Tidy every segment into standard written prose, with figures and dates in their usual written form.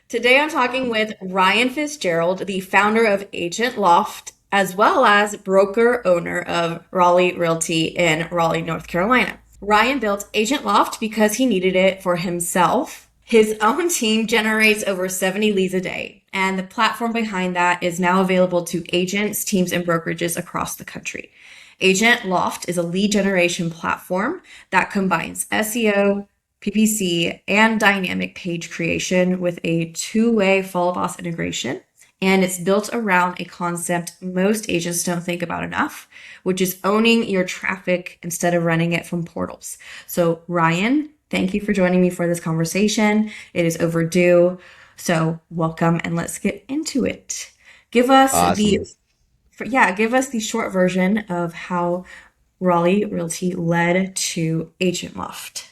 Today I'm talking with Ryan Fitzgerald, the founder of Agent Loft, as well as broker owner of Raleigh Realty in Raleigh, North Carolina. Ryan built Agent Loft because he needed it for himself. His own team generates over 70 leads a day, and the platform behind that is now available to agents, teams, and brokerages across the country. Agent Loft is a lead generation platform that combines SEO, PPC, and dynamic page creation with a two-way follow boss integration. And it's built around a concept most agents don't think about enough, which is owning your traffic instead of running it from portals. So, Ryan, thank you for joining me for this conversation. It is overdue. So, welcome and let's get into it. Give us the Awesome. give us the short version of how Raleigh Realty led to Agent Loft.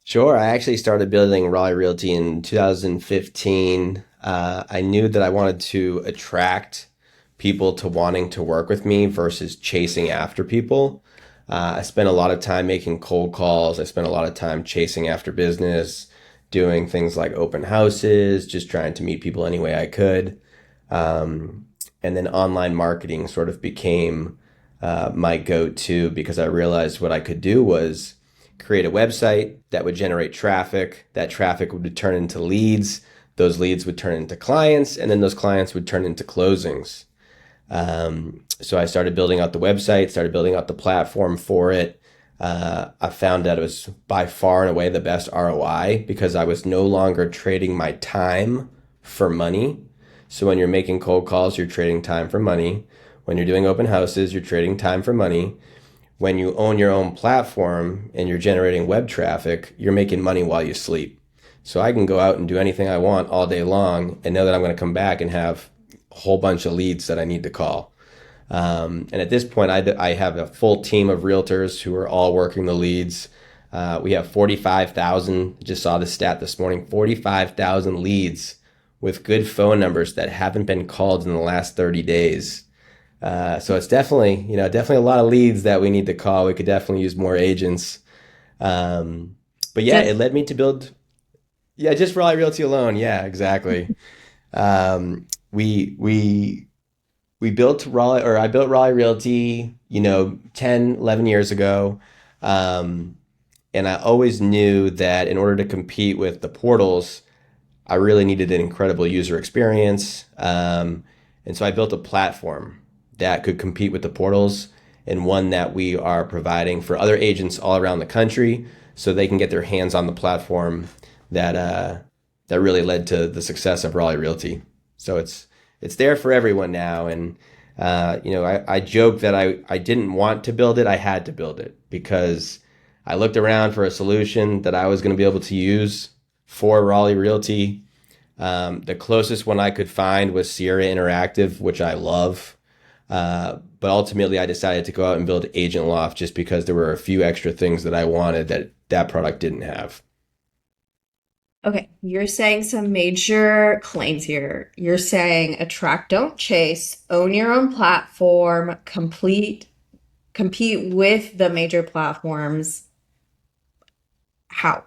Sure. I actually started building Raleigh Realty in 2015. I knew that I wanted to attract people to wanting to work with me versus chasing after people. I spent a lot of time making cold calls. I spent a lot of time chasing after business, doing things like open houses, just trying to meet people any way I could. And then online marketing sort of became my go-to because I realized what I could do was create a website that would generate traffic. That traffic would turn into leads. Those leads would turn into clients, and then those clients would turn into closings. So I started building out the website, started building out the platform for it. I found that it was by far and away the best ROI because I was no longer trading my time for money. So when you're making cold calls, you're trading time for money. When you're doing open houses, you're trading time for money. When you own your own platform and you're generating web traffic, you're making money while you sleep. So I can go out and do anything I want all day long and know that I'm going to come back and have a whole bunch of leads that I need to call. And at this point, I have a full team of realtors who are all working the leads. We have 45,000, just saw the stat this morning, 45,000 leads with good phone numbers that haven't been called in the last 30 days. So it's definitely a lot of leads that we need to call. We could definitely use more agents. But yeah, it Just led me to build, yeah, just Raleigh Realty alone. Yeah, exactly. Um, we, we, we built Raleigh, or I built Raleigh Realty, 10, 11 years ago. Um, and I always knew that in order to compete with the portals, I really needed an incredible user experience. And so I built a platform that could compete with the portals and one that we are providing for other agents all around the country so they can get their hands on the platform that really led to the success of Raleigh Realty. So it's there for everyone now. And I joke that I didn't want to build it. I had to build it because I looked around for a solution that I was going to be able to use for Raleigh Realty. The closest one I could find was Sierra Interactive, which I love. But ultimately, I decided to go out and build Agent Loft just because there were a few extra things that I wanted that that product didn't have. okay, you're saying some major claims here. You're saying attract, don't chase, own your own platform, compete with the major platforms. How?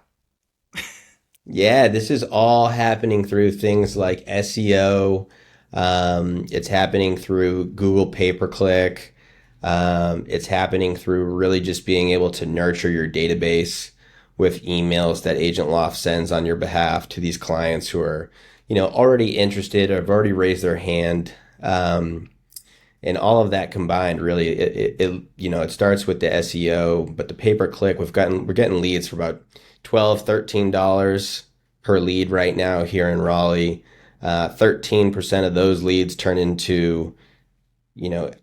Yeah, this is all happening through things like SEO. It's happening through Google pay-per-click. It's happening through really just being able to nurture your database with emails that Agent Loft sends on your behalf to these clients who are, already interested or have already raised their hand. And all of that combined, really, it starts with the SEO, but the pay-per-click, we're getting leads for about 12, $13 per lead right now here in Raleigh. 13% of those leads turn into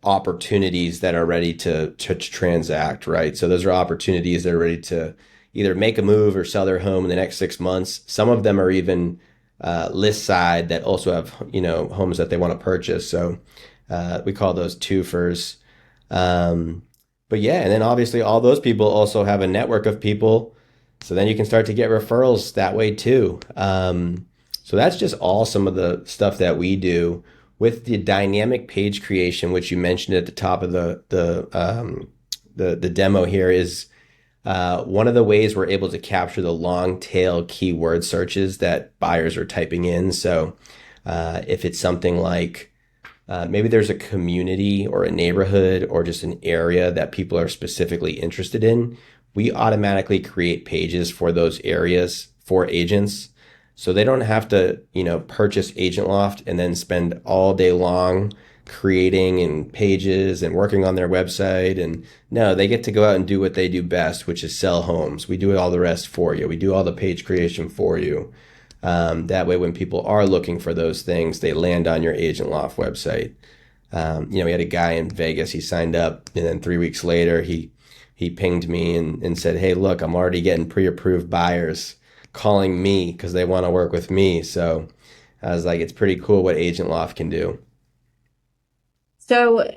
opportunities that are ready to transact, right? So those are opportunities that are ready to either make a move or sell their home in the next 6 months. Some of them are even list side that also have homes that they want to purchase. So we call those twofers. Um, but yeah, and then obviously all those people also have a network of people. So then you can start to get referrals that way too. So that's just all some of the stuff that we do with the dynamic page creation, which you mentioned at the top of the demo here is One of the ways we're able to capture the long tail keyword searches that buyers are typing in. So if it's something like maybe there's a community or a neighborhood or just an area that people are specifically interested in, we automatically create pages for those areas for agents. So they don't have to, purchase Agent Loft and then spend all day long creating and pages and working on their website. And no, they get to go out and do what they do best, which is sell homes. We do all the rest for you. We do all the page creation for you. That way, when people are looking for those things, they land on your Agent Loft website. We had a guy in Vegas, he signed up, and then 3 weeks later, he pinged me and said, "Hey, look, I'm already getting pre-approved buyers calling me because they want to work with me." So I was like, it's pretty cool what Agent Loft can do. So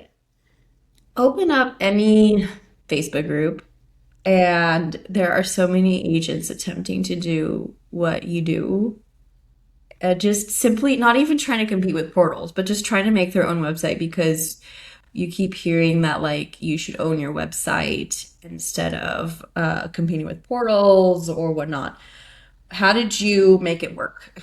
open up any Facebook group, and there are so many agents attempting to do what you do. Just simply not even trying to compete with portals, but just trying to make their own website because you keep hearing that like you should own your website instead of competing with portals or whatnot. How did you make it work?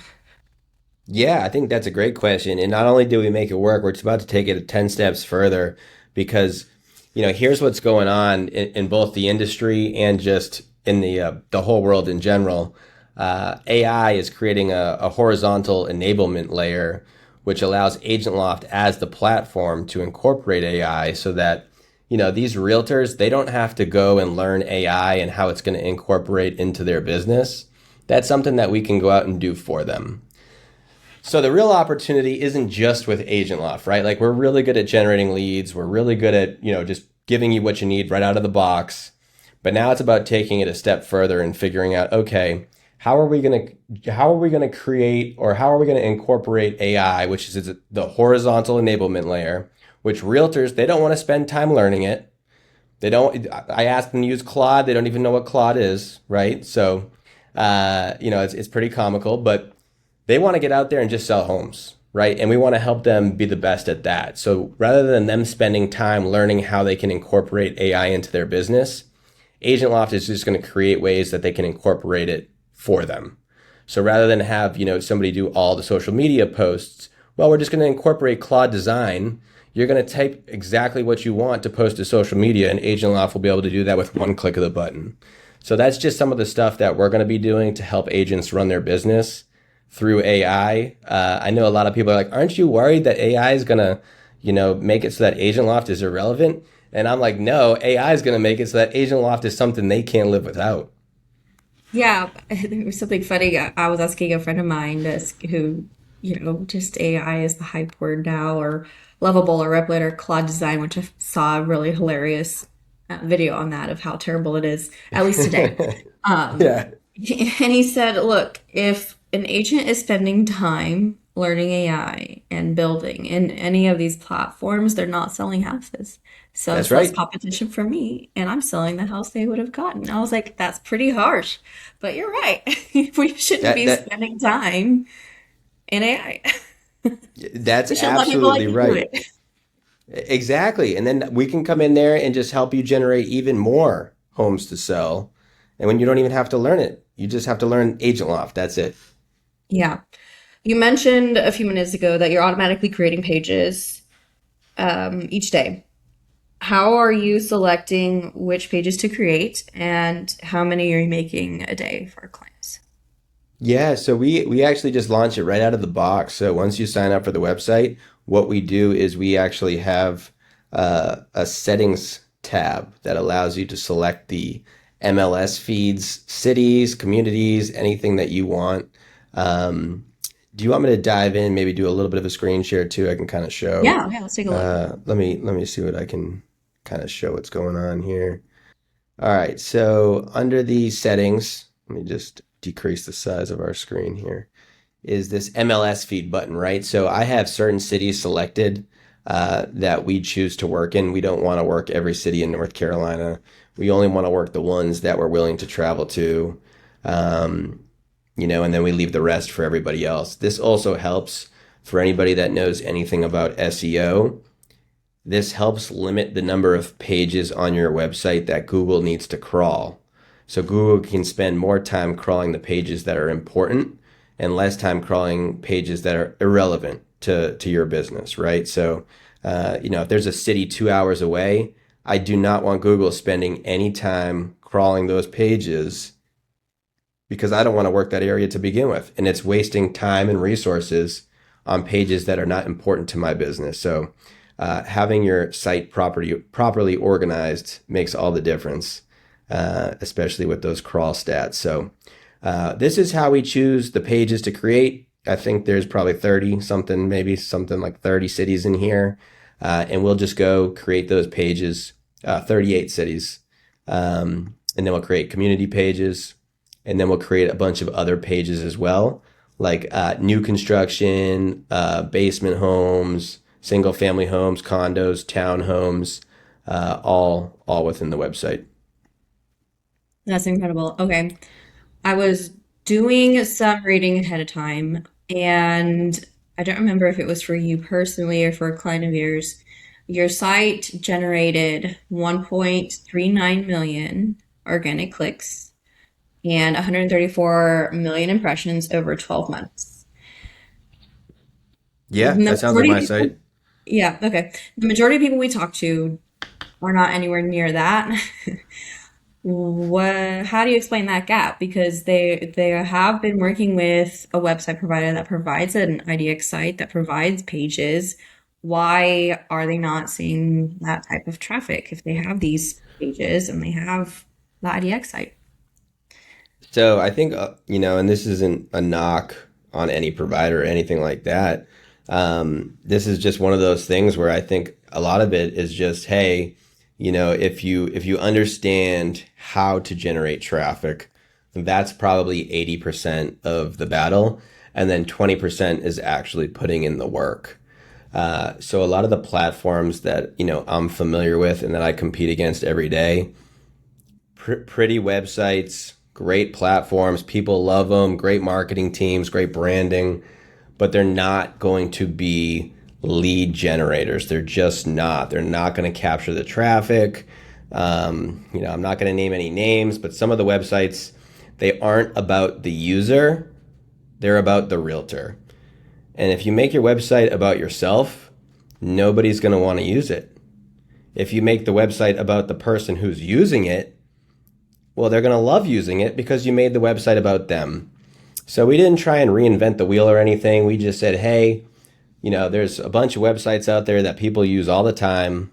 Yeah, I think that's a great question. And not only do we make it work, we're just about to take it 10 steps further because, here's what's going on in both the industry and just in the whole world in general. AI is creating a horizontal enablement layer, which allows Agent Loft as the platform to incorporate AI so that, these realtors, they don't have to go and learn AI and how it's going to incorporate into their business. That's something that we can go out and do for them. So the real opportunity isn't just with Agent Loft, right? Like we're really good at generating leads. We're really good at, just giving you what you need right out of the box. But now it's about taking it a step further and figuring out, okay, how are we going to create or how are we going to incorporate AI, which is the horizontal enablement layer, which realtors, they don't want to spend time learning it. I asked them to use Claude. They don't even know what Claude is, right? So, it's pretty comical, but they want to get out there and just sell homes, right? And we want to help them be the best at that. So rather than them spending time learning how they can incorporate AI into their business, Agent Loft is just going to create ways that they can incorporate it for them. So rather than have, somebody do all the social media posts, well, we're just going to incorporate Claude Design. You're going to type exactly what you want to post to social media, and Agent Loft will be able to do that with one click of the button. So that's just some of the stuff that we're going to be doing to help agents run their business through AI. I know a lot of people are like, aren't you worried that AI is going to, make it so that Agent Loft is irrelevant? And I'm like, no, AI is going to make it so that Agent Loft is something they can't live without. Yeah, there was something funny. I was asking a friend of mine who, just AI is the hype word now, or Lovable or Replit or Claude Design, which I saw a really hilarious video on that of how terrible it is, at least today. Um, Yeah, and he said, look, if an agent is spending time learning AI and building in any of these platforms, they're not selling houses. So that's it's less right. competition for me, and I'm selling the house they would have gotten. I was like, that's pretty harsh, but you're right. We shouldn't That be that spending time in AI. that's We should let people like absolutely you do right. it. Exactly. And then we can come in there and just help you generate even more homes to sell. And when you don't even have to learn it, you just have to learn Agent Loft. That's it. Yeah. You mentioned a few minutes ago that you're automatically creating pages each day. How are you selecting which pages to create and how many are you making a day for clients? Yeah, so we actually just launched it right out of the box. So once you sign up for the website, what we do is we actually have a settings tab that allows you to select the MLS feeds, cities, communities, anything that you want. Um, do you want me to dive in, maybe do a little bit of a screen share too? I can kind of show. Yeah, let's take a look. Let me see what I can kind of show what's going on here. All right, so under the settings, let me just decrease the size of our screen here, is this MLS feed button, right? So I have certain cities selected that we choose to work in. We don't want to work every city in North Carolina. We only want to work the ones that we're willing to travel to, um, and then we leave the rest for everybody else. This also helps for anybody that knows anything about SEO. This helps limit the number of pages on your website that Google needs to crawl. So Google can spend more time crawling the pages that are important and less time crawling pages that are irrelevant to your business, right? So, if there's a city 2 hours away, I do not want Google spending any time crawling those pages because I don't want to work that area to begin with. And it's wasting time and resources on pages that are not important to my business. So, having your site properly organized makes all the difference, especially with those crawl stats. So, this is how we choose the pages to create. I think there's probably 30 something, maybe something like 30 cities in here. And we'll just go create those pages, 38 cities. And then we'll create community pages. And then we'll create a bunch of other pages as well, like new construction, basement homes, single family homes, condos, townhomes, all within the website. That's incredible. Okay. I was doing some reading ahead of time, and I don't remember if it was for you personally or for a client of yours. Your site generated 1.39 million organic clicks and 134 million impressions over 12 months. The Yeah, that sounds like majority of my people, site. yeah, okay. The majority of people we talk to are not anywhere near that. How do you explain that gap? Because they have been working with a website provider that provides an IDX site that provides pages. Why are they not seeing that type of traffic if they have these pages and they have the IDX site? So I think, and this isn't a knock on any provider or anything like that. This is just one of those things where I think a lot of it is just, hey, if you understand how to generate traffic, that's probably 80% of the battle. And then 20% is actually putting in the work. So a lot of the platforms that, I'm familiar with and that I compete against every day, pretty websites, great platforms, people love them, great marketing teams, great branding, but they're not going to be lead generators. They're just not. They're not going to capture the traffic. I'm not going to name any names, but some of the websites, they aren't about the user, they're about the realtor. And if you make your website about yourself, nobody's going to want to use it. If you make the website about the person who's using it, well, they're going to love using it because you made the website about them. So we didn't try and reinvent the wheel or anything. We just said, hey, there's a bunch of websites out there that people use all the time.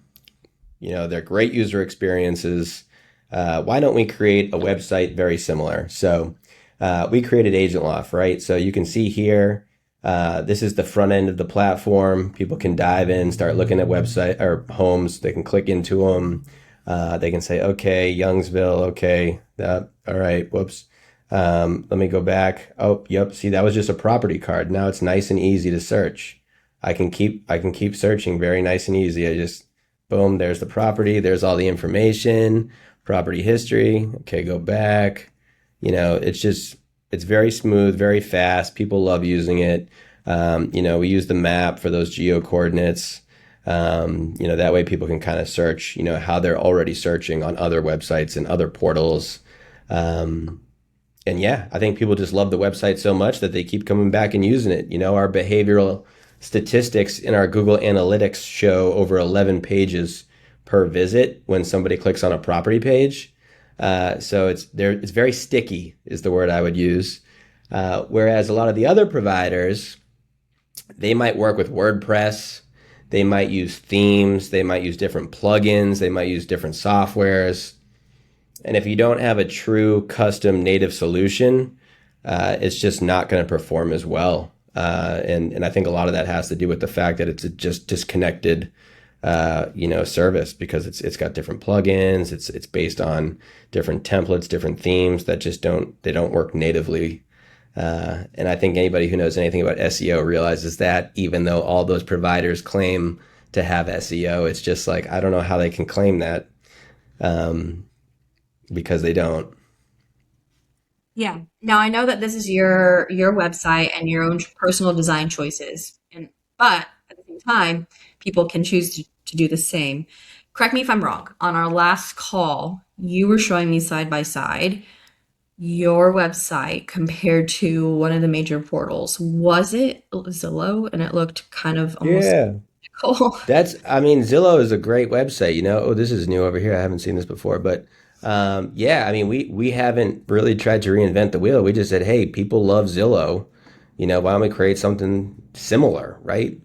They're great user experiences. Why don't we create a website very similar? So we created Agent Loft, right? So you can see here, this is the front end of the platform. People can dive in, start looking at website or homes. They can click into them. They can say, okay, Youngsville, okay, all right, whoops. Let me go back. Oh, yep. See, that was just a property card. Now it's nice and easy to search. I can keep searching very nice and easy. I just, boom, there's the property. There's all the information, property history. Okay, go back. It's very smooth, very fast. People love using it. We use the map for those geo coordinates. That way people can kind of search, how they're already searching on other websites and other portals. And yeah, I think people just love the website so much that they keep coming back and using it. Our behavioral statistics in our Google Analytics show over 11 pages per visit when somebody clicks on a property page. So it's very sticky is the word I would use. Whereas a lot of the other providers, they might work with WordPress, they might use themes, they might use different plugins, they might use different softwares. And if you don't have a true custom native solution, it's just not going to perform as well. And I think a lot of that has to do with the fact that it's a just disconnected, service because it's got different plugins. It's based on different templates, different themes that just don't work natively. And I think anybody who knows anything about SEO realizes that even though all those providers claim to have SEO, it's just like, I don't know how they can claim that. Because they don't. Yeah. Now I know that this is your website and your own personal design choices, but at the same time, people can choose to do the same. correct me if I'm wrong. On our last call, you were showing me side by side your website compared to one of the major portals. Was it Zillow? And it looked kind of almost Yeah. cool. I mean, Zillow is a great website, you know. Oh, this is new over here. I haven't seen this before, but yeah, I mean, we haven't really tried to reinvent the wheel. We just said, hey, people love Zillow, you know, why don't we create something similar, right?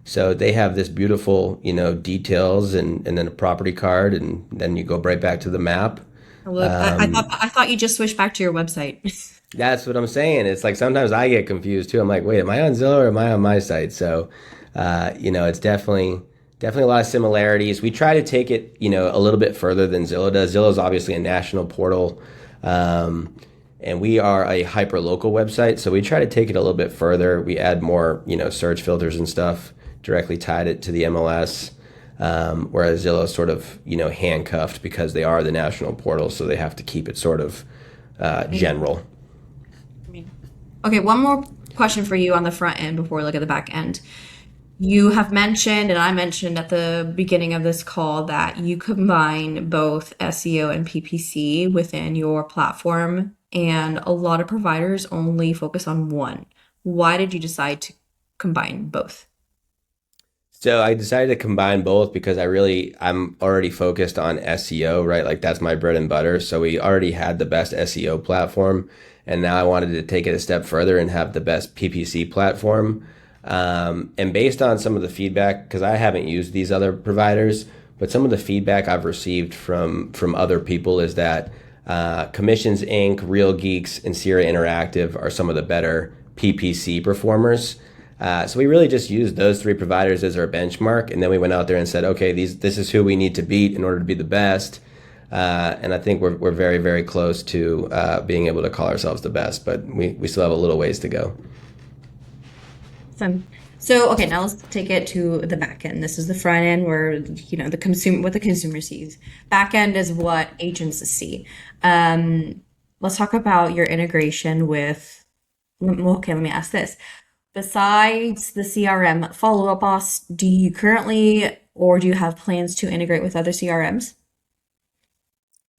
So they have this beautiful, you know, details and then a property card, and then you go right back to the map. Look, I thought you just switched back to your website. That's what I'm saying. It's like sometimes I get confused too. I'm like, wait, am I on Zillow or am I on my site? So, you know, it's definitely a lot of similarities. We try to take it, you know, a little bit further than Zillow does. Zillow is obviously a national portal, and we are a hyper local website. So we try to take it a little bit further. We add more, you know, search filters and stuff directly tied it to the MLS. Whereas Zillow is sort of, you know, handcuffed because they are the national portal, so they have to keep it sort of general. Okay, one more question for you on the front end before we look at the back end. You have mentioned, and I mentioned at the beginning of this call, that you combine both SEO and PPC within your platform, and a lot of providers only focus on one. Why did you decide to combine both? So I decided to combine both because I'm already focused on SEO, right? Like that's my bread and butter. So we already had the best SEO platform, and now I wanted to take it a step further and have the best PPC platform. And based on some of the feedback, because I haven't used these other providers, but some of the feedback I've received from other people is that Commissions Inc., Real Geeks, and Sierra Interactive are some of the better PPC performers. So we really just used those three providers as our benchmark, and then we went out there and said, okay, this is who we need to beat in order to be the best. And I think we're very, very close to being able to call ourselves the best, but we still have a little ways to go. Awesome. So, okay, now let's take it to the back end. This is the front end where, you know, what the consumer sees. Back end is what agents see. Let's talk about your integration with, well, okay, let me ask this. Besides the CRM Follow Up Boss, do you currently or do you have plans to integrate with other CRMs?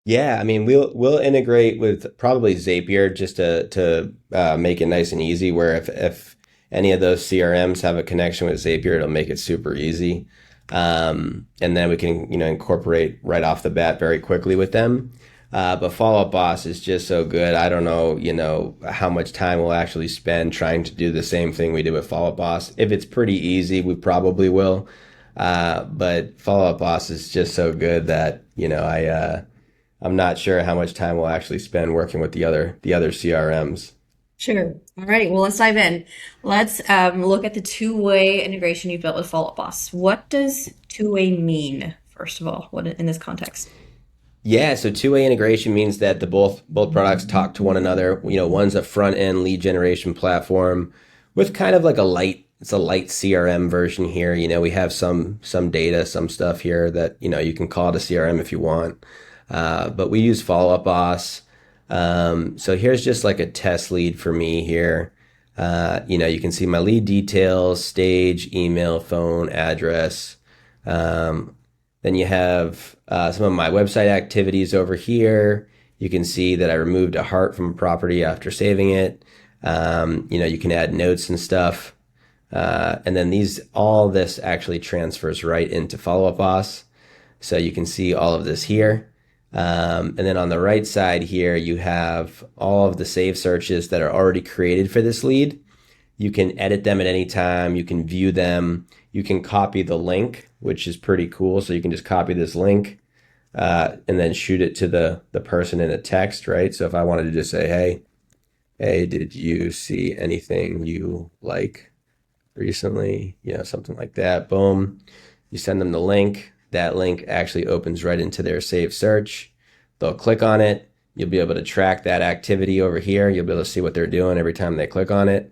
Yeah, I mean, we'll integrate with probably Zapier just to make it nice and easy. Where if any of those CRMs have a connection with Zapier, it'll make it super easy. And then we can, you know, incorporate right off the bat very quickly with them. But Follow Up Boss is just so good. I don't know, you know, how much time we'll actually spend trying to do the same thing we did with Follow Up Boss. If it's pretty easy, we probably will. But Follow Up Boss is just so good that, you know, I'm not sure how much time we'll actually spend working with the other CRMs. Sure. All right. Well, let's dive in. Let's look at the two-way integration you built with Follow Up Boss. What does two-way mean, first of all, what in this context? Yeah, so two-way integration means that the both products talk to one another. You know, one's a front end lead generation platform with kind of like it's a light CRM version here. You know, we have some data, some stuff here that, you know, you can call it a CRM if you want. But we use Follow Up Boss. So here's just like a test lead for me here. You know, you can see my lead details, stage, email, phone, address. Then you have some of my website activities over here. You can see that I removed a heart from a property after saving it. You know, you can add notes and stuff. And then all this actually transfers right into Follow Up Boss. So you can see all of this here. And then on the right side here, you have all of the save searches that are already created for this lead. You can edit them at any time. You can view them. You can copy the link, which is pretty cool. So you can just copy this link and then shoot it to the person in a text, right? So if I wanted to just say, hey, did you see anything you like recently? You know, something like that. Boom. You send them the link. That link actually opens right into their saved search. They'll click on it. You'll be able to track that activity over here. You'll be able to see what they're doing every time they click on it.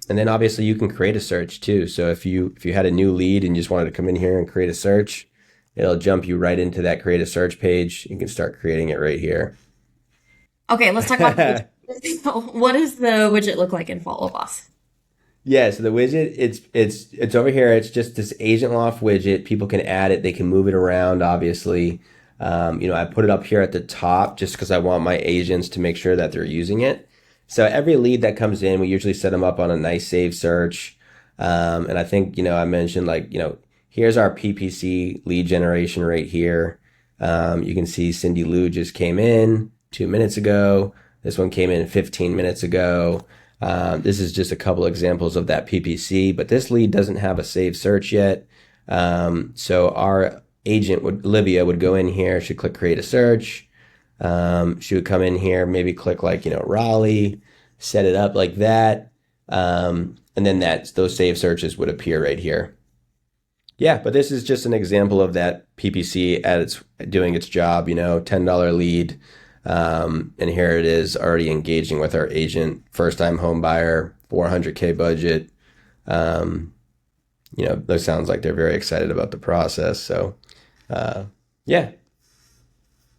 And then obviously you can create a search too. So if you had a new lead and you just wanted to come in here and create a search, it'll jump you right into that create a search page. You can start creating it right here. Okay, let's talk about the widget. What does the widget look like in Follow Up Boss? Yeah, so the widget, it's over here. It's just this Agent Loft widget. People can add it. They can move it around, obviously. I put it up here at the top just because I want my agents to make sure that they're using it. So every lead that comes in, we usually set them up on a nice save search. And I think, I mentioned like, here's our PPC lead generation rate here. You can see Cindy Lou just came in 2 minutes ago. This one came in 15 minutes ago. This is just a couple examples of that PPC, but this lead doesn't have a save search yet. So our agent Olivia would go in here. She'd click create a search. She would come in here, maybe click like, Raleigh, set it up like that. And then those save searches would appear right here. Yeah, but this is just an example of that PPC doing its job, $10 lead. And here it is already engaging with our agent, first time home buyer, 400K budget. Those sounds like they're very excited about the process. So, yeah.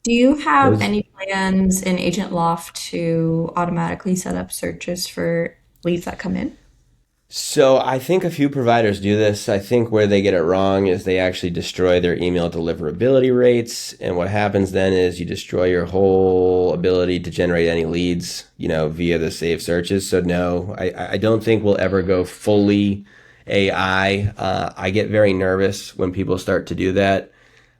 Do you have Those, any plans in Agent Loft to automatically set up searches for leads that come in? So I think a few providers do this. I think where they get it wrong is they actually destroy their email deliverability rates. And what happens then is you destroy your whole ability to generate any leads, via the save searches. So no, I don't think we'll ever go fully AI. I get very nervous when people start to do that.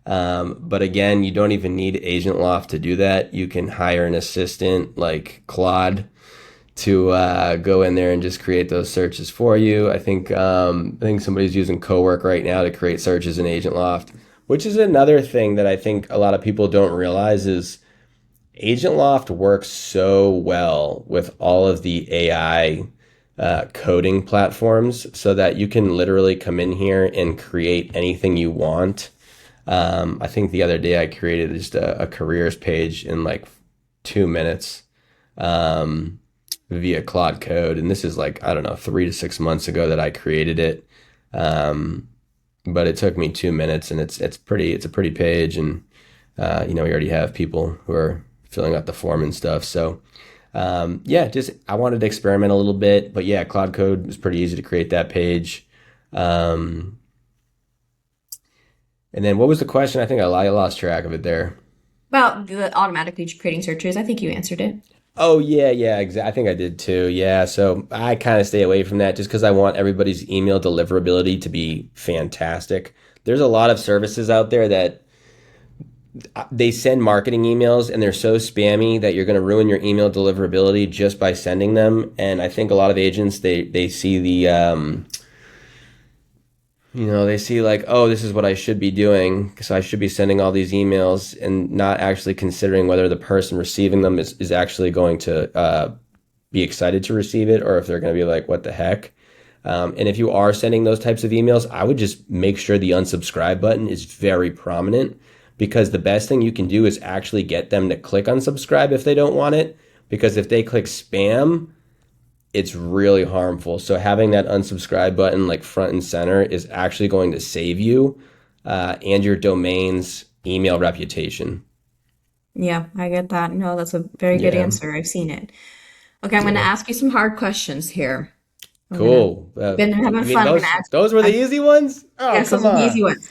But again, you don't even need Agent Loft to do that. You can hire an assistant like Claude to go in there and just create those searches for you. I think somebody's using Cowork right now to create searches in Agent Loft, which is another thing that I think a lot of people don't realize is Agent Loft works so well with all of the AI coding platforms so that you can literally come in here and create anything you want. I think the other day I created just a careers page in like 2 minutes. Via Claude Code, and this is like I don't know 3 to 6 months ago that I created it, but it took me 2 minutes, and it's a pretty page, and we already have people who are filling out the form and stuff. So just I wanted to experiment a little bit, but yeah, Claude Code was pretty easy to create that page. And then what was the question? I think I lost track of it there. About the automatically creating searches, I think you answered it. Oh yeah, exactly. I think I did too. Yeah, so I kind of stay away from that just because I want everybody's email deliverability to be fantastic. There's a lot of services out there that they send marketing emails and they're so spammy that you're going to ruin your email deliverability just by sending them. And I think a lot of agents they see they see like, oh, this is what I should be doing. So I should be sending all these emails and not actually considering whether the person receiving them is actually going to be excited to receive it or if they're going to be like, what the heck? And if you are sending those types of emails, I would just make sure the unsubscribe button is very prominent because the best thing you can do is actually get them to click unsubscribe if they don't want it. Because if they click spam, it's really harmful. So having that unsubscribe button like front and center is actually going to save you and your domain's email reputation. Yeah, I get that. No, that's a very good Yeah, answer. I've seen it. Okay, I'm going to yeah. ask you some hard questions here. I'm gonna Cool. been having You mean fun. I'm gonna those ask. those were the easy ones? Oh, Yes, those come are the easy on. ones.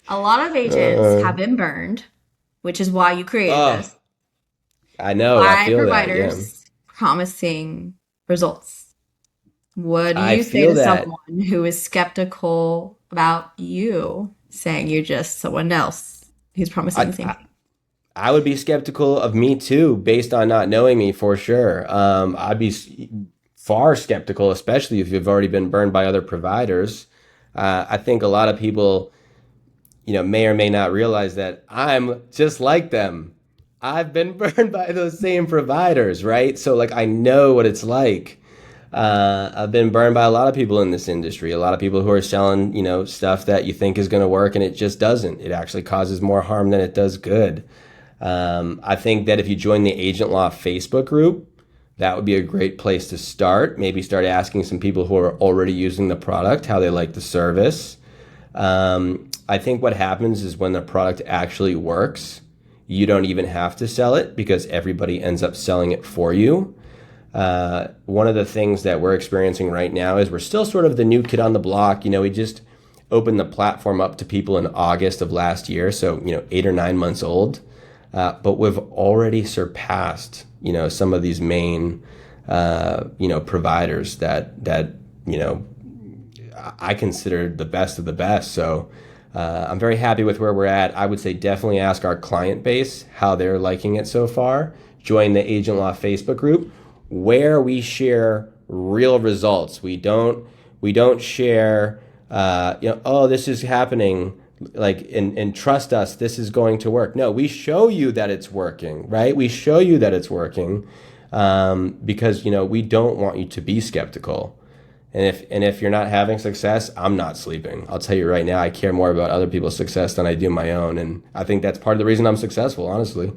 A lot of agents uh, have been burned, which is why you created oh, this, I know. I by feel that. Yeah. providers promising results. What do I you say feel to that. someone who is skeptical about you saying you're just someone else who's promising I, the same I thing? I would be skeptical of me too, based on not knowing me for sure. I'd be far skeptical, especially if you've already been burned by other providers. I think a lot of people, may or may not realize that I'm just like them. I've been burned by those same providers, right? So, like, I know what it's like. I've been burned by a lot of people in this industry, a lot of people who are selling, stuff that you think is going to work and it just doesn't. It actually causes more harm than it does good. I think that if you join the Agent Loft Facebook group, that would be a great place to start. Maybe start asking some people who are already using the product how they like the service. I think what happens is when the product actually works, you don't even have to sell it because everybody ends up selling it for you. One of the things that we're experiencing right now is we're still sort of the new kid on the block. We just opened the platform up to people in August of last year, so 8 or 9 months old. But we've already surpassed some of these main providers that I consider the best of the best. So I'm very happy with where we're at. I would say definitely ask our client base how they're liking it so far. Join the Agent Loft Facebook group where we share real results. We don't share oh, this is happening, like, and trust us, this is going to work. No, we show you that it's working, right? We show you that it's working, because we don't want you to be skeptical. And if you're not having success, I'm not sleeping. I'll tell you right now, I care more about other people's success than I do my own, and I think that's part of the reason I'm successful, honestly.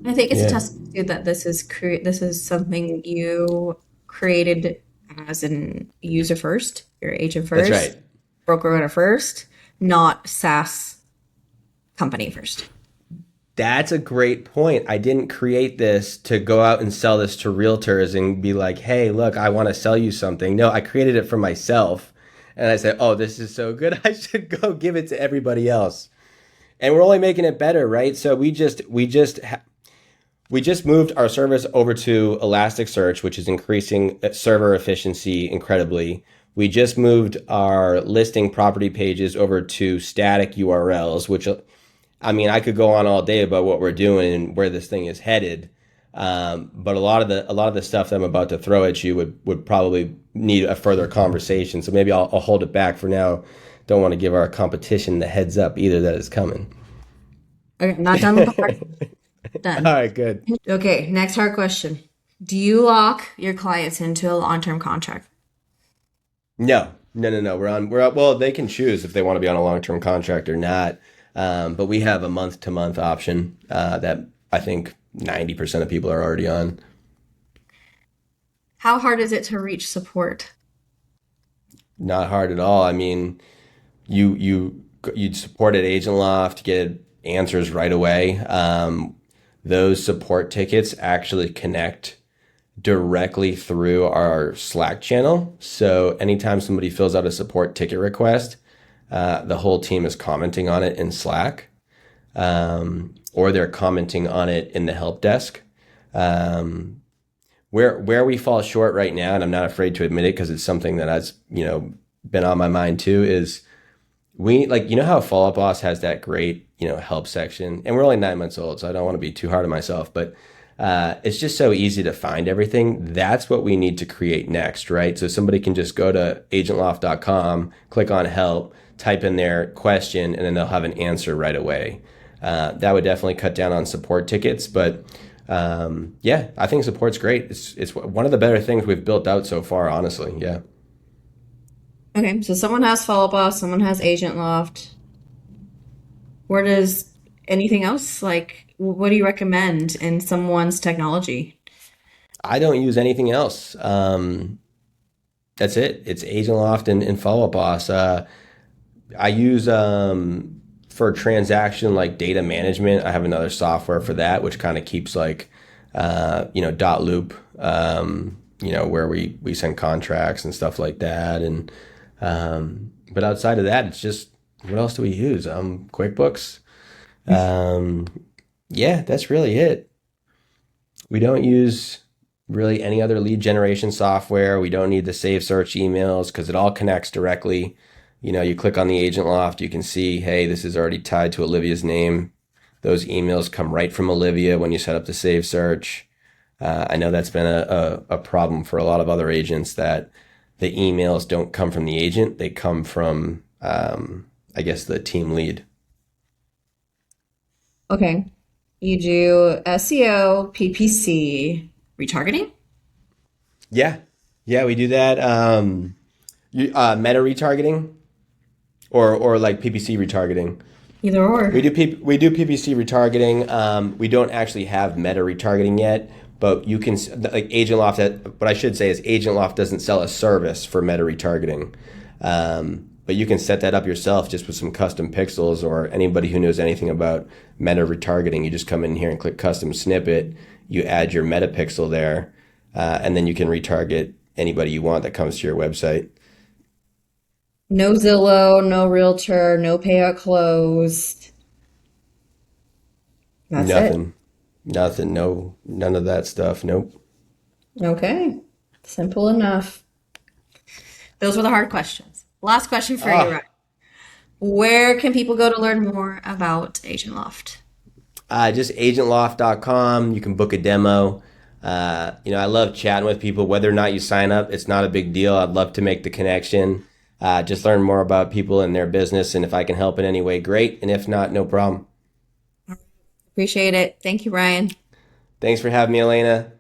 I think it's a Yeah, testament to that this is something you created as an user first, your agent that's first, right. broker owner first, not SaaS company first. That's a great point. I didn't create this to go out and sell this to realtors and be like, hey, look, I want to sell you something. No, I created it for myself. And I said, oh, this is so good. I should go give it to everybody else. And we're only making it better, right? So we just moved our service over to Elasticsearch, which is increasing server efficiency incredibly. We just moved our listing property pages over to static URLs, which, I mean, I could go on all day about what we're doing and where this thing is headed. But a lot of the stuff that I'm about to throw at you would probably need a further conversation. So maybe I'll hold it back for now. Don't want to give our competition the heads up either that it's coming. Okay, I'm not done with the hard. All Done. right, good. Okay, next hard question. Do you lock your clients into a long-term contract? No. Well, they can choose if they want to be on a long-term contract or not. But we have a month-to-month option that I think 90% of people are already on. How hard is it to reach support? Not hard at all. I mean, you'd support at Agent Loft, get answers right away. Those support tickets actually connect directly through our Slack channel. So anytime somebody fills out a support ticket request, the whole team is commenting on it in Slack, or they're commenting on it in the help desk. Where we fall short right now, and I'm not afraid to admit it because it's something that has been on my mind too, is we, like, how Follow Up Boss has that great help section, and we're only 9 months old, so I don't want to be too hard on myself, but it's just so easy to find everything. That's what we need to create next, right? So somebody can just go to agentloft.com, click on help, type in their question, and then they'll have an answer right away. That would definitely cut down on support tickets, but yeah, I think support's great. It's one of the better things we've built out so far, honestly. Yeah. Okay, so someone has Follow Up Boss, someone has Agent Loft. Where does anything else, like, what do you recommend in someone's technology? I don't use anything else. That's it. It's Agent Loft and Follow Up Boss. I use for transaction, like data management, I have another software for that, which kind of keeps like dot loop, where we send contracts and stuff like that. And but outside of that, it's just, what else do we use? QuickBooks. Um, yeah, that's really it. We don't use really any other lead generation software. We don't need the save search emails because it all connects directly. You click on the Agent Loft, you can see, hey, this is already tied to Olivia's name. Those emails come right from Olivia when you set up the save search. I know that's been a problem for a lot of other agents, that the emails don't come from the agent. They come from, I guess, the team lead. Okay, you do SEO, PPC, retargeting? Yeah. Yeah, we do that. Meta retargeting or like PPC retargeting. Either or. We do PPC retargeting. We don't actually have meta retargeting yet, but you can, like Agent Loft. What I should say is Agent Loft doesn't sell a service for meta retargeting, but you can set that up yourself just with some custom pixels. Or anybody who knows anything about meta retargeting, you just come in here and click custom snippet. You add your meta pixel there. and then you can retarget anybody you want that comes to your website. No Zillow, no Realtor, no payout closed. That's it. Nothing, nothing, no, none of that stuff. Nope. Okay. Simple enough. Those were the hard questions. Last question for you, Ah, Ryan. Where can people go to learn more about Agent Loft? just agentloft.com. You can book a demo. I love chatting with people. Whether or not you sign up, it's not a big deal. I'd love to make the connection. Just learn more about people and their business. And if I can help in any way, great. And if not, no problem. Appreciate it. Thank you, Ryan. Thanks for having me, Elena.